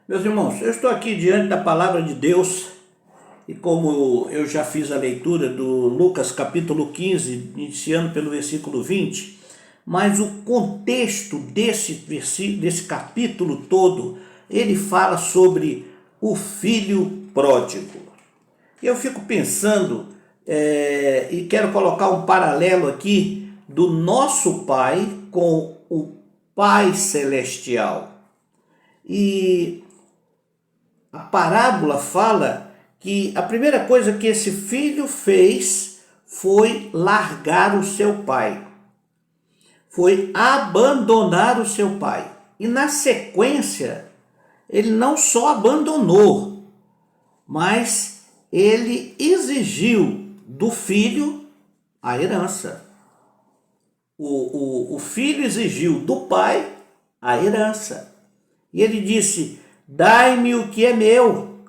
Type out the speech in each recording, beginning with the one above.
Meus irmãos, eu estou aqui diante da palavra de Deus e como eu já fiz a leitura do Lucas capítulo 15, iniciando pelo versículo 20, mas o contexto desse capítulo todo, ele fala sobre o filho pródigo. Eu fico pensando e quero colocar um paralelo aqui do nosso Pai com o Pai Celestial. E a parábola fala que a primeira coisa que esse filho fez foi largar o seu pai, foi abandonar o seu pai. E na sequência, ele não só abandonou, mas ele exigiu do filho a herança. O filho exigiu do pai a herança. E ele disse: dai-me o que é meu.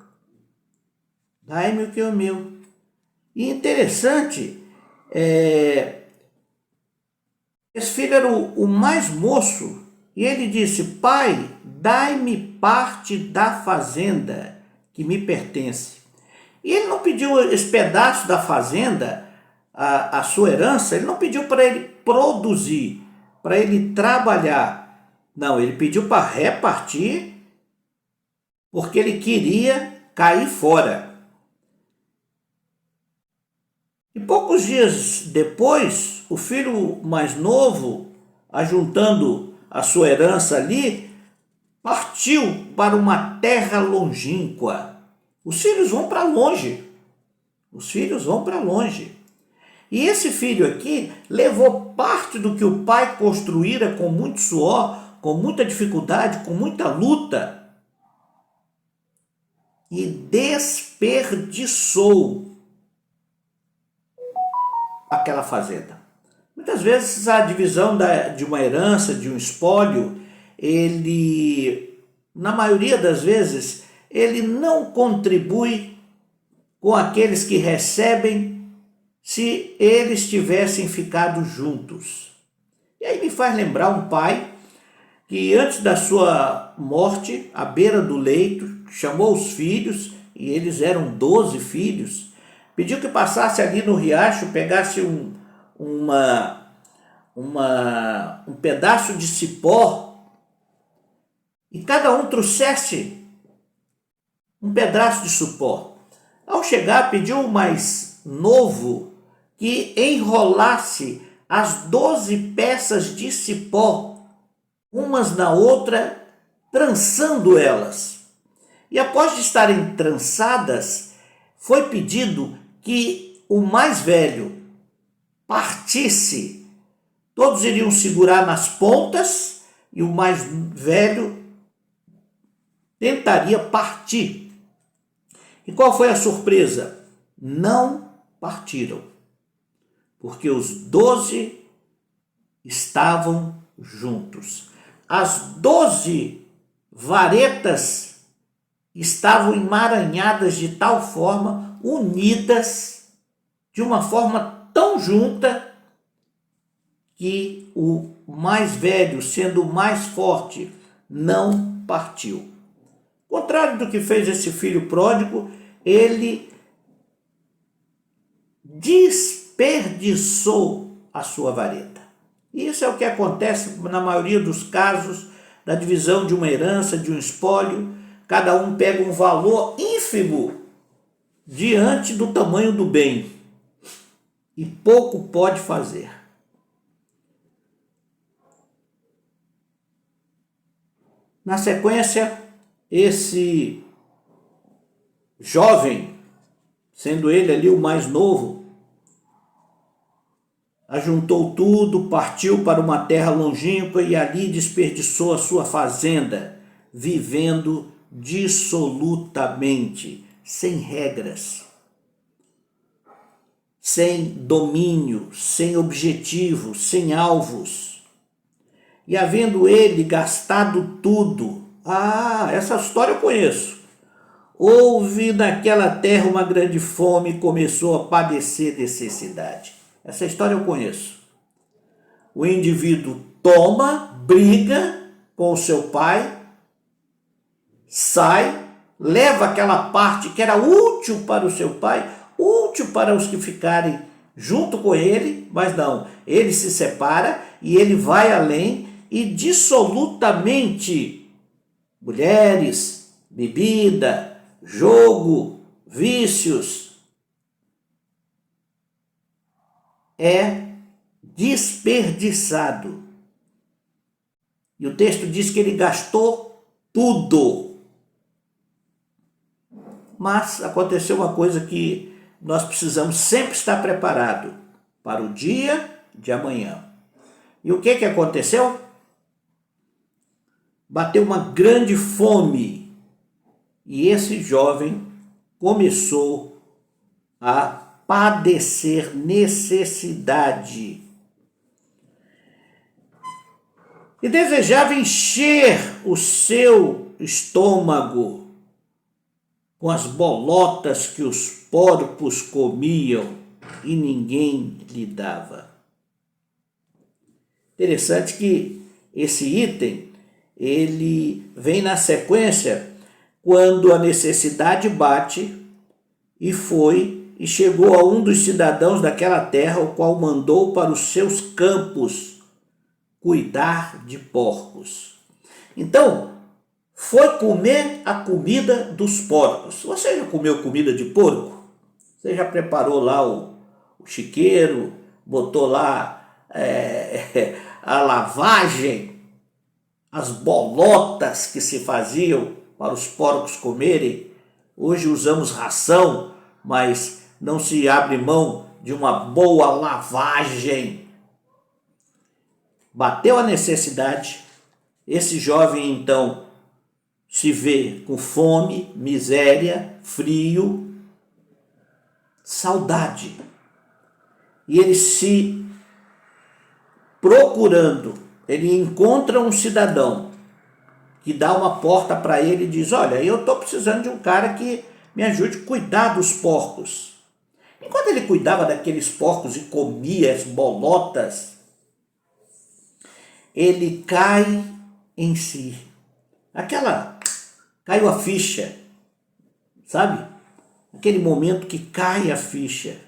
Dai-me o que é meu. E interessante, esse filho era o mais moço. E ele disse: pai, dai-me parte da fazenda que me pertence. E ele não pediu esse pedaço da fazenda, a sua herança, ele não pediu para ele produzir, para ele trabalhar. Não, ele pediu para repartir, porque ele queria cair fora. E poucos dias depois, o filho mais novo, ajuntando a sua herança ali, partiu para uma terra longínqua. Os filhos vão para longe. Os filhos vão para longe. E esse filho aqui levou parte do que o pai construíra com muito suor, com muita dificuldade, com muita luta, e desperdiçou aquela fazenda. Muitas vezes a divisão de uma herança, de um espólio, na maioria das vezes, ele não contribui com aqueles que recebem se eles tivessem ficado juntos. E aí me faz lembrar um pai que antes da sua morte, à beira do leito, chamou os filhos, e eles eram 12 filhos, pediu que passasse ali no riacho, pegasse um pedaço de cipó, e cada um trouxesse um pedaço de cipó. Ao chegar, pediu o mais novo que enrolasse as 12 peças de cipó, umas na outra, trançando elas. E após de estarem trançadas, foi pedido que o mais velho partisse. Todos iriam segurar nas pontas e o mais velho tentaria partir. E qual foi a surpresa? Não partiram, porque os 12 estavam juntos. As 12 varetas estavam emaranhadas de tal forma, unidas de uma forma tão junta, que o mais velho, sendo o mais forte, não partiu. Ao contrário do que fez esse filho pródigo, ele desperdiçou a sua vareta. Isso é o que acontece na maioria dos casos da divisão de uma herança, de um espólio. Cada um pega um valor ínfimo diante do tamanho do bem e pouco pode fazer. Na sequência, esse jovem, sendo ele ali o mais novo, ajuntou tudo, partiu para uma terra longínqua e ali desperdiçou a sua fazenda, vivendo dissolutamente, sem regras, sem domínio, sem objetivo, sem alvos. E havendo ele gastado tudo, essa história eu conheço. Houve naquela terra uma grande fome e começou a padecer necessidade. Essa história eu conheço. O indivíduo toma, briga com o seu pai sai, leva aquela parte que era útil para o seu pai, útil para os que ficarem junto com ele, mas não, ele se separa e ele vai além e dissolutamente, mulheres, bebida, jogo, vícios, é desperdiçado. E o texto diz que ele gastou tudo. Mas aconteceu uma coisa que nós precisamos sempre estar preparado para o dia de amanhã. E o que aconteceu? Bateu uma grande fome e esse jovem começou a padecer necessidade. E desejava encher o seu estômago com as bolotas que os porcos comiam e ninguém lhe dava. Interessante que esse item, ele vem na sequência quando a necessidade bate e chegou a um dos cidadãos daquela terra, o qual mandou para os seus campos cuidar de porcos. Então, foi comer a comida dos porcos. Você já comeu comida de porco? Você já preparou lá o chiqueiro, botou lá a lavagem, as bolotas que se faziam para os porcos comerem? Hoje usamos ração, mas não se abre mão de uma boa lavagem. Bateu a necessidade, esse jovem então se vê com fome, miséria, frio, saudade. E ele se procurando, ele encontra um cidadão que dá uma porta para ele e diz: olha, eu estou precisando de um cara que me ajude a cuidar dos porcos. Enquanto ele cuidava daqueles porcos e comia as bolotas, ele cai em si. Caiu a ficha, sabe? Aquele momento que cai a ficha.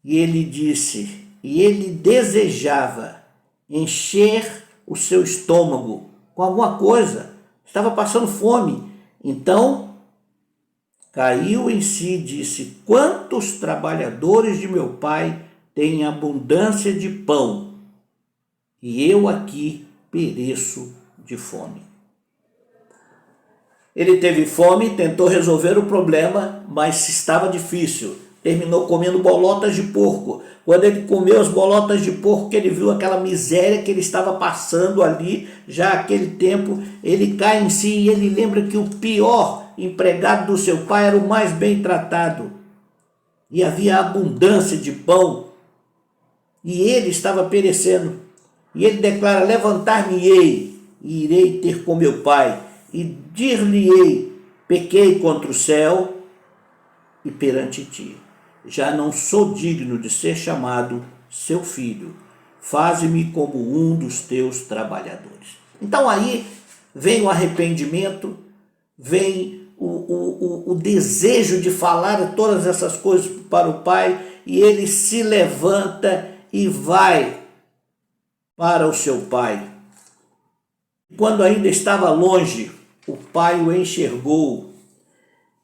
E ele disse, e ele desejava encher o seu estômago com alguma coisa, estava passando fome. Então, caiu em si e disse: quantos trabalhadores de meu pai têm abundância de pão, e eu aqui pereço de fome. Ele teve fome, tentou resolver o problema, mas estava difícil. Terminou comendo bolotas de porco. Quando ele comeu as bolotas de porco, que ele viu aquela miséria que ele estava passando ali, já aquele tempo, ele cai em si e ele lembra que o pior empregado do seu pai era o mais bem tratado. E havia abundância de pão. E ele estava perecendo. E ele declara: levantar-me-ei e irei ter com meu pai. E dir-lhe-ei: pequei contra o céu e perante ti. Já não sou digno de ser chamado seu filho. Faze-me como um dos teus trabalhadores. Então aí vem o arrependimento, vem o desejo de falar todas essas coisas para o pai, e ele se levanta e vai para o seu pai. Quando ainda estava longe, o pai o enxergou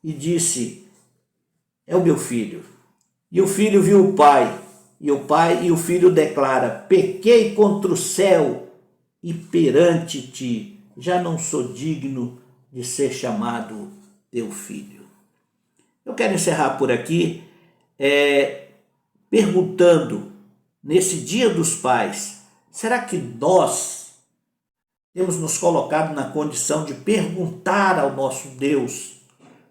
e disse: é o meu filho. E o filho viu o pai, e o filho declara: pequei contra o céu e perante ti, já não sou digno de ser chamado teu filho. Eu quero encerrar por aqui perguntando, nesse Dia dos Pais, será que nós temos nos colocado na condição de perguntar ao nosso Deus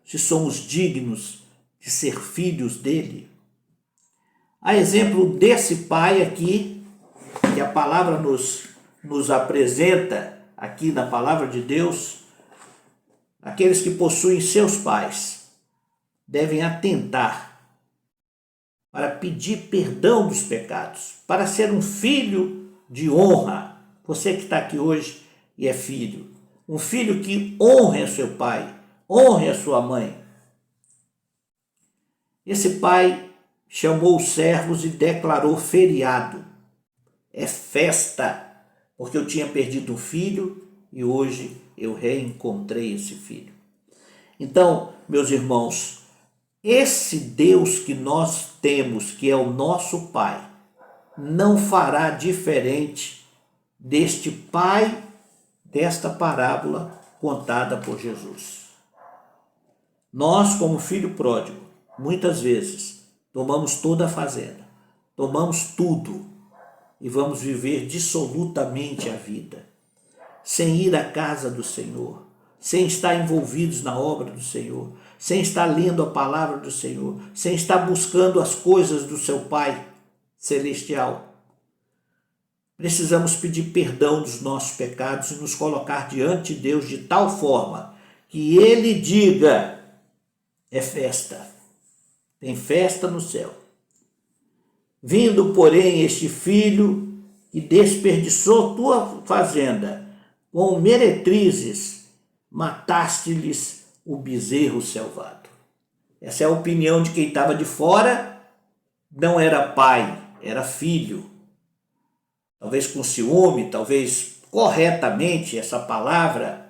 se somos dignos de ser filhos dele? A exemplo desse pai aqui, que a palavra nos apresenta aqui na palavra de Deus, aqueles que possuem seus pais devem atentar para pedir perdão dos pecados, para ser um filho de honra. Você que está aqui hoje e é filho, Um filho que honre a seu pai, honre a sua mãe. Esse pai chamou os servos e declarou feriado. É festa, porque eu tinha perdido um filho e hoje eu reencontrei esse filho. Então, meus irmãos, esse Deus que nós temos, que é o nosso Pai, não fará diferente deste pai desta parábola contada por Jesus. Nós, como filho pródigo, muitas vezes tomamos toda a fazenda, tomamos tudo e vamos viver dissolutamente a vida, sem ir à casa do Senhor, sem estar envolvidos na obra do Senhor, sem estar lendo a palavra do Senhor, sem estar buscando as coisas do seu Pai celestial. Precisamos pedir perdão dos nossos pecados e nos colocar diante de Deus de tal forma que Ele diga: é festa, tem festa no céu. Vindo, porém, este filho que desperdiçou tua fazenda, com meretrizes, mataste-lhes o bezerro cevado. Essa é a opinião de quem estava de fora, não era pai, era filho. Talvez com ciúme, talvez corretamente essa palavra,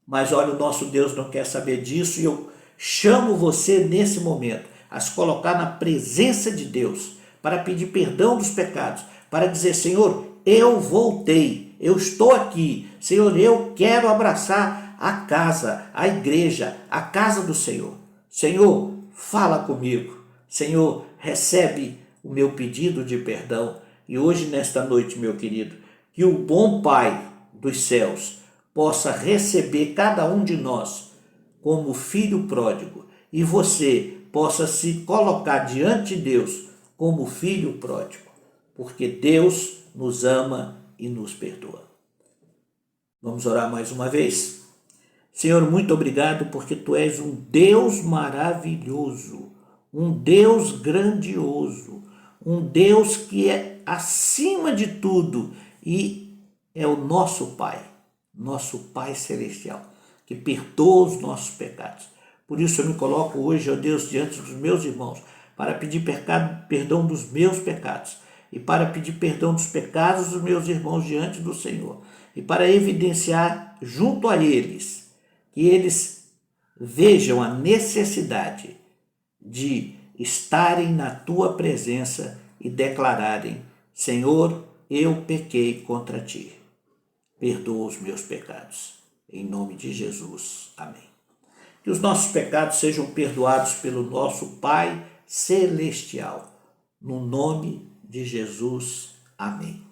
mas olha, o nosso Deus não quer saber disso e eu chamo você nesse momento a se colocar na presença de Deus para pedir perdão dos pecados, para dizer: Senhor, eu voltei, eu estou aqui, Senhor, eu quero abraçar a casa, a igreja, a casa do Senhor. Senhor, fala comigo, Senhor, recebe o meu pedido de perdão. E hoje, nesta noite, meu querido, que o bom Pai dos céus possa receber cada um de nós como filho pródigo e você possa se colocar diante de Deus como filho pródigo, porque Deus nos ama e nos perdoa. Vamos orar mais uma vez? Senhor, muito obrigado porque Tu és um Deus maravilhoso, um Deus grandioso, um Deus que é acima de tudo e é o nosso Pai Celestial, que perdoa os nossos pecados. Por isso eu me coloco hoje, ó Deus, diante dos meus irmãos, para pedir perdão dos meus pecados e para pedir perdão dos pecados dos meus irmãos diante do Senhor e para evidenciar junto a eles, que eles vejam a necessidade de estarem na Tua presença e declararem: Senhor, eu pequei contra Ti, perdoa os meus pecados. Em nome de Jesus. Amém. Que os nossos pecados sejam perdoados pelo nosso Pai Celestial. No nome de Jesus. Amém.